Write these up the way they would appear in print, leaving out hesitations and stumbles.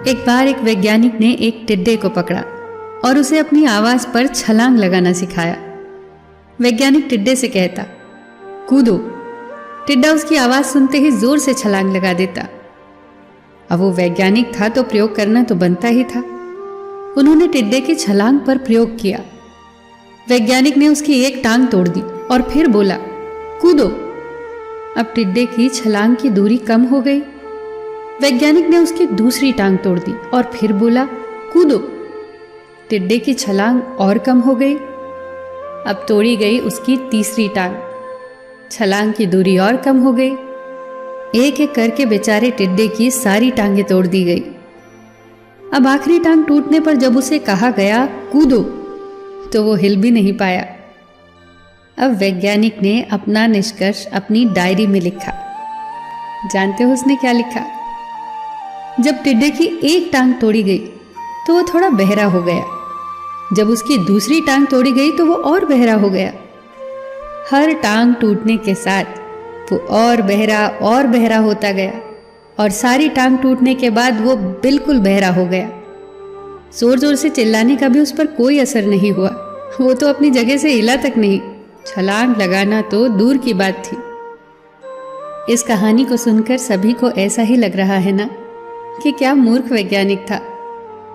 एक बार एक वैज्ञानिक ने एक टिड्डे को पकड़ा और उसे अपनी आवाज पर छलांग लगाना सिखाया। वैज्ञानिक टिड्डे से कहता, कूदो। टिड्डा उसकी आवाज सुनते ही जोर से छलांग लगा देता। अब वो वैज्ञानिक था तो प्रयोग करना तो बनता ही था। उन्होंने टिड्डे की छलांग पर प्रयोग किया। वैज्ञानिक ने उसकी एक टांग तोड़ दी और फिर बोला, कूदो। अब टिड्डे की छलांग की दूरी कम हो गई। वैज्ञानिक ने उसकी दूसरी टांग तोड़ दी और फिर बोला, कूदो। टिड्डे की छलांग और कम हो गई। अब तोड़ी गई उसकी तीसरी टांग। छलांग की दूरी और कम हो गई। एक एक करके बेचारे टिड्डे की सारी टांगें तोड़ दी गई। अब आखिरी टांग टूटने पर जब उसे कहा गया, कूदो, तो वो हिल भी नहीं पाया। अब वैज्ञानिक ने अपना निष्कर्ष अपनी डायरी में लिखा। जानते हो उसने क्या लिखा? जब टिड्डे की एक टांग तोड़ी गई तो वो थोड़ा बहरा हो गया। जब उसकी दूसरी टांग तोड़ी गई तो वो और बहरा हो गया। हर टांग टूटने के साथ वो और बहरा होता गया और सारी टांग टूटने के बाद वो बिल्कुल बहरा हो गया। जोर जोर से चिल्लाने का भी उस पर कोई असर नहीं हुआ। वो तो अपनी जगह से हिला तक नहीं। छलांग लगाना तो दूर की बात थी। इस कहानी को सुनकर सभी को ऐसा ही लग रहा है ना कि क्या मूर्ख वैज्ञानिक था।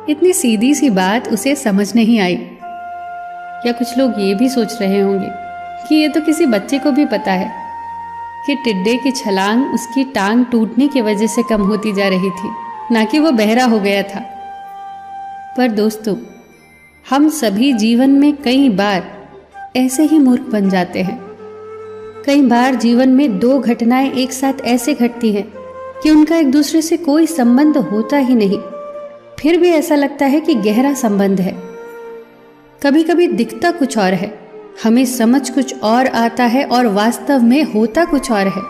इतनी सीधी सी बात उसे समझ नहीं आई। या कुछ लोग ये भी सोच रहे होंगे कि ये तो किसी बच्चे को भी पता है कि टिड्डे की छलांग उसकी टांग टूटने की वजह से कम होती जा रही थी, ना कि वो बहरा हो गया था। पर दोस्तों, हम सभी जीवन में कई बार ऐसे ही मूर्ख बन जाते हैं। कई बार जीवन में दो घटनाएं एक साथ ऐसे घटती हैं कि उनका एक दूसरे से कोई संबंध होता ही नहीं, फिर भी ऐसा लगता है कि गहरा संबंध है। कभी कभी दिखता कुछ और है, हमें समझ कुछ और आता है और वास्तव में होता कुछ और है।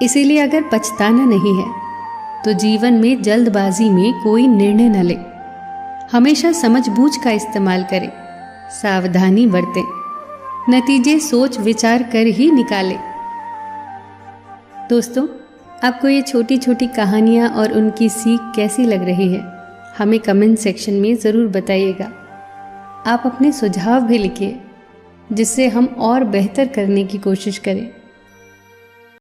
इसीलिए अगर पछताना नहीं है तो जीवन में जल्दबाजी में कोई निर्णय न ले। हमेशा समझबूझ का इस्तेमाल करें, सावधानी बरतें, नतीजे सोच विचार कर ही निकालें। दोस्तों, आपको ये छोटी छोटी कहानियाँ और उनकी सीख कैसी लग रही है, हमें कमेंट सेक्शन में ज़रूर बताइएगा। आप अपने सुझाव भी लिखिए जिससे हम और बेहतर करने की कोशिश करें।